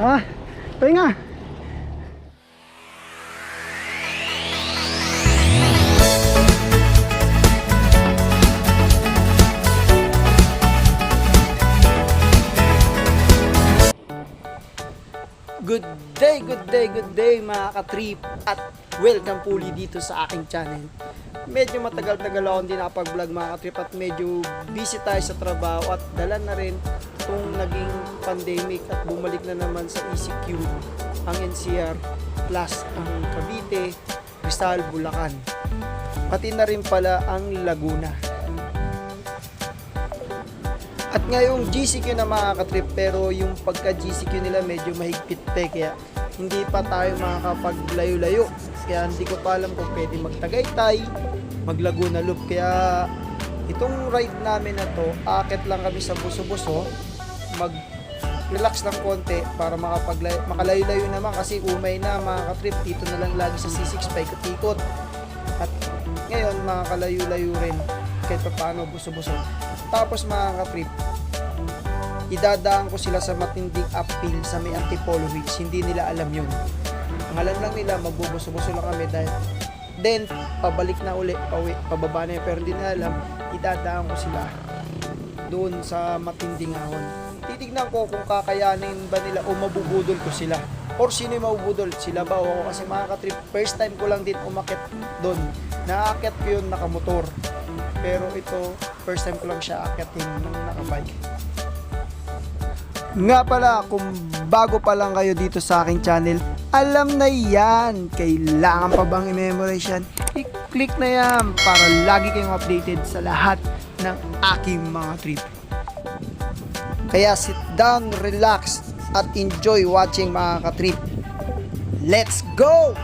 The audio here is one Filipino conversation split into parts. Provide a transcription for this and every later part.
Ha? Pahinga. Good day mga ka-trip at welcome po ulit dito sa aking channel. Medyo matagal-tagal ako hindi nakapag-vlog mga ka-trip at medyo busy tayo sa trabaho at dala na rin itong naging pandemic at bumalik na naman sa ECQ ang NCR plus ang Cavite, Rizal, Bulacan. Pati na rin pala ang Laguna. At ngayong GCQ na mga ka-trip pero yung pagka GCQ nila medyo mahigpit kaya hindi pa tayo makakapaglayo-layo. Kaya hindi ko pa alam kung pwede mag-Tagaytay, mag-Laguna Loop. Kaya itong ride namin na to, akit lang kami sa Buso-Buso, mag-relax lang konti para makalayo-layo naman kasi umay na mga ka-trip. Dito na lang lagi sa C6 paikot-ikot. At ngayon makakalayo-layo rin kahit pa paano Buso-Buso. Tapos mga ka-trip, idadaan ko sila sa matinding uphill sa may Antipolo Hills. Hindi nila alam yun. Ang alam lang nila, magbubuso-buso lang kami dahil then, pabalik na uli, pababa na yun. Pero hindi nila alam, idadaan ko sila doon sa matinding ahon. Titignan ko kung kakayanin ba nila o mabubudol ko sila. Or sino yung mabubudol? Sila ba o ako? Kasi mga ka-trip, first time ko lang din umakit doon. Naakit ko yun nakamotor. Pero ito, first time ko lang siya akyatin ng nakabike. Nga pala, kung bago pa lang kayo dito sa aking channel, alam na yan. Kailangan pa bang i-memorize yan? I-click na yan para lagi kayong updated sa lahat ng aking mga trip. Kaya sit down, relax, at enjoy watching mga ka-trip. Let's go!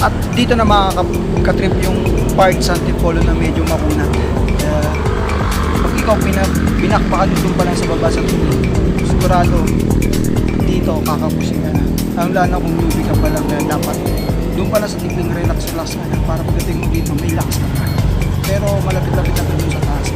At dito na mga ka-trip yung part sa Antipolo na medyo makunat. Pag ikaw pinakbaka doon pa lang sa baba sa tubig, sigurado dito kakapusin ka na. Ang lalo kung newbie ka pa lang na dapat doon pa lang sa tigling relax ka na para pagdating mo dito may lakas ka na. Pero malapit-lapit na doon sa taas.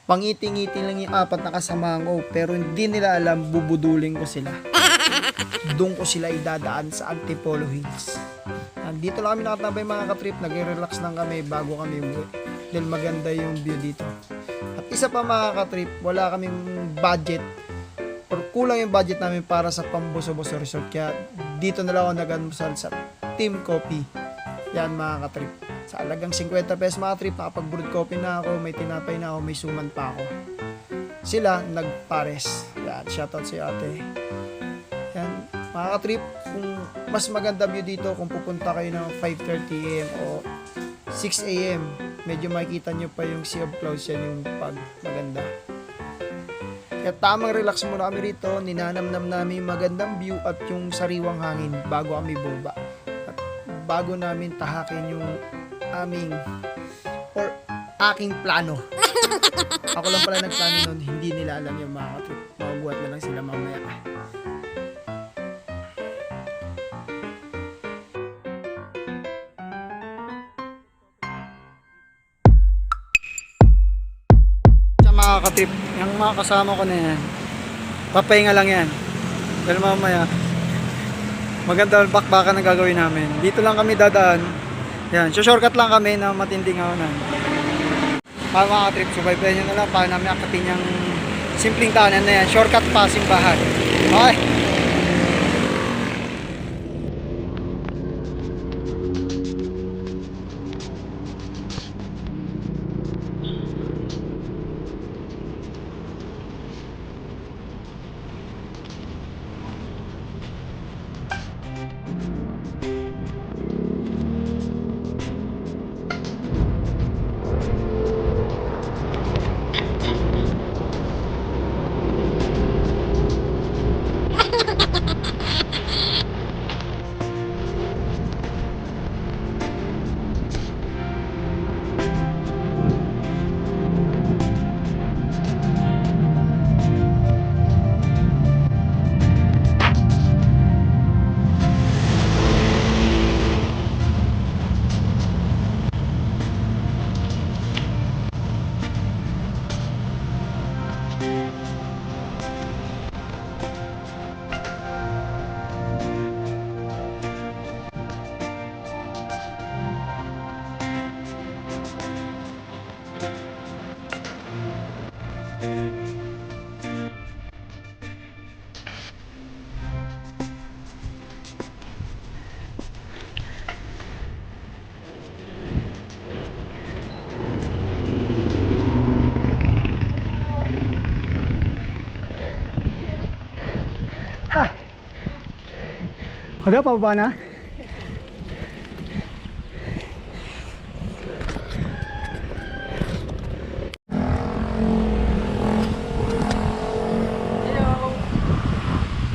Pangiti-ngiti lang yung apat na kasama ko pero hindi nila alam bubudulin ko sila. Doon ko sila idadaan sa Antipolo Hills. Dito lang kami nakatabay mga ka-trip, nag-relax lang kami bago kami umuwi. Dahil maganda yung view dito. At isa pa mga ka-trip, wala kaming budget or kulang yung budget namin para sa Pambuso-Buso Resort. Kaya dito na lang ako nag-almusal sa Team Coffee. Yan mga ka-trip. Sa alagang 50 pesos mga trip, nakapag-brewed coffee na ako, may tinapay na ako, may suman pa ako. Sila, nagpares. Yan, shoutout sa ate. Yan, mga ka-trip, kung mas maganda view dito, kung pupunta kayo ng 5:30 AM o 6 AM, medyo makikita nyo pa yung sea of clouds, yan yung pag maganda. Kaya tamang relax muna kami rito, ninanamnam namin yung magandang view at yung sariwang hangin bago kami bumaba. At bago namin tahakin yung aming or aking plano. Ako lang pala nagplano nun, hindi nila alam yung mga ka-trip. Magugulat na lang sila mamaya. Sa mga ka-trip, yung mga kasama ko na yan, papahinga lang yan. Pero mamaya, maganda bakbakan ang gagawin namin. Dito lang kami dadaan. Yan, so shortcut lang kami na matinding ahonan. Para mga trip, subaybayan nyo na lang para namin akatin yung simpleng daanan na yan. Shortcut pa, simbahan. Okay. Aga, pababa na.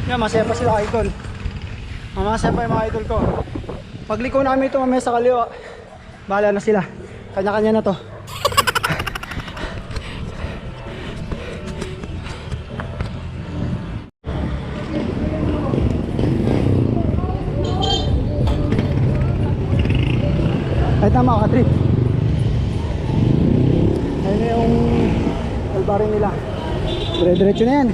Yan, masaya pa sila idol. Masaya pa yung mga idol ko. Pagliko namin ito mamaya sa kaliwa, bahala na sila. Kanya-kanya na to. Kahit na mga katrip. Ayun na yung kalbarin nila. Dire-diretso na yan.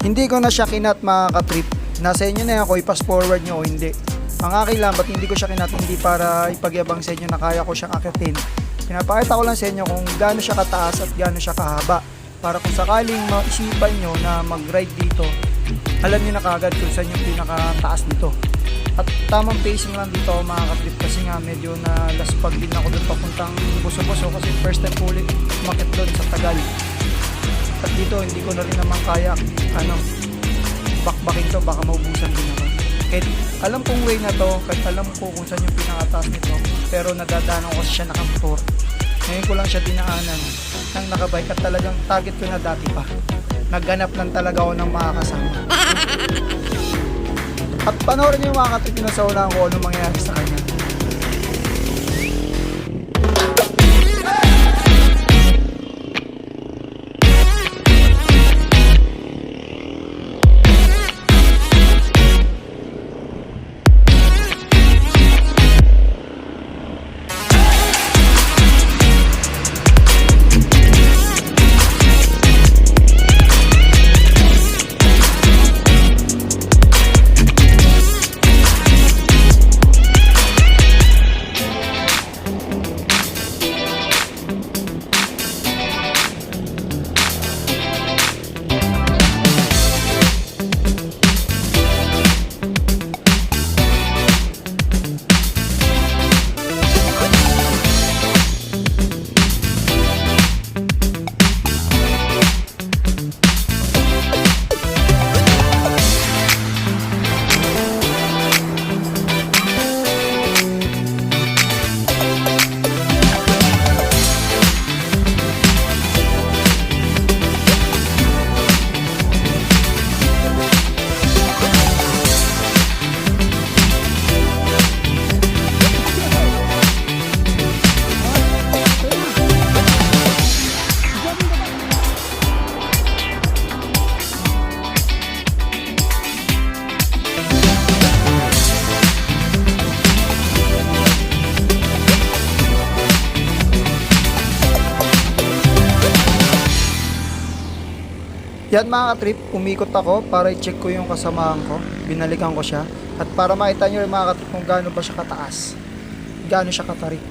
Hindi ko na siya kinat mga katrip. Nasa inyo na yan kung i-pass forward nyo o hindi. Ang akin lang, ba't hindi ko siya kinat? Hindi para ipagyabang sa inyo na kaya ko siyang akitin. Pinapakita ko lang sa inyo kung gaano siya kataas at gaano siya kahaba. Para kung sakaling maisipan nyo na mag-ride dito, alam nyo na kagad kung saan yung pinakataas dito. At tamang pacing lang dito mga katrip kasi nga medyo na laspag din ako doon papuntang Buso-Buso kasi first time ko ulit umakit doon sa Tagal. At dito hindi ko na rin naman kaya bakbakin to, baka maubusan din ako. Kahit alam kong way na to, kahit alam ko kung saan yung pinakataas nito, pero nadadaanan ko kasi siya nakamotor. Ngayon ko lang siya dinaanan nang nakabike at talagang target ko na dati pa. Nagganap lang talaga ako ng mga kasama. At panoorin niyo yung mga katrip na sa unahan ko anong mangyayari sa kanya. Yan mga katrip, umikot ako para i-check ko yung kasamahan ko. Binalikan ko siya. At para makita nyo yung mga katrip kung gaano ba siya kataas. Gaano siya katarik.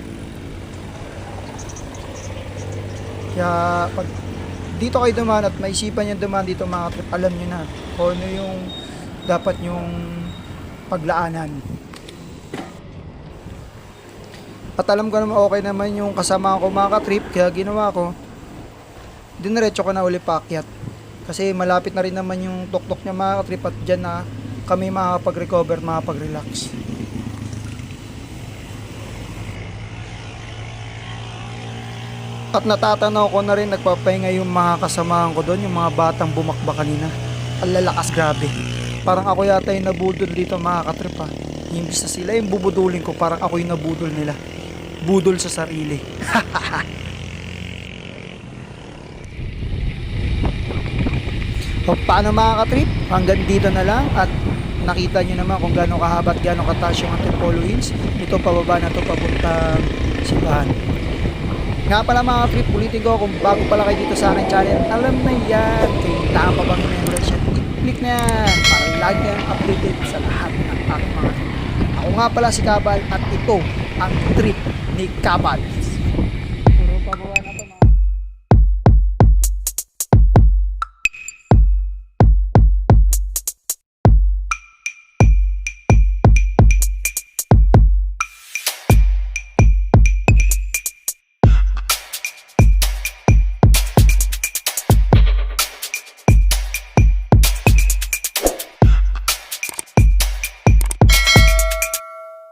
Kaya pag dito kayo dumaan at maisipan nyo dumaan dito mga katrip, alam nyo na kung ano yung dapat yung paglaanan. At alam ko naman okay naman yung kasama ko mga ka-trip, kaya ginawa ko, diniretso ko na uli paakyat. Kasi malapit na rin naman yung tuktok niya mga ka-trip at dyan na kami makakapag-recover, makakapag-relax. At natatanaw ko na rin nagpapahinga yung mga kasamahan ko doon, yung mga batang bumakba kanina. Ang lalakas, grabe. Parang ako yata yung nabudol dito mga ka-trip ha. Imbis na sila yung bubudulin ko, parang ako yung nabudol nila. Budol sa sarili. O paano mga ka-trip? Hanggang dito na lang at nakita nyo naman kung gaano kahaba at gaano kataas yung Antipolo Hills. Ito pababa na to papuntang Simbahan. Nga pala mga ka-trip, ulitin ko kung bago pala kayo dito sa aking channel, alam na yan, kailangan pa bang i-membership? I-click na yan para lagi kayong updated sa lahat ng aking mga trip. Ako nga pala si Kabal at ito ang trip ni Kabal.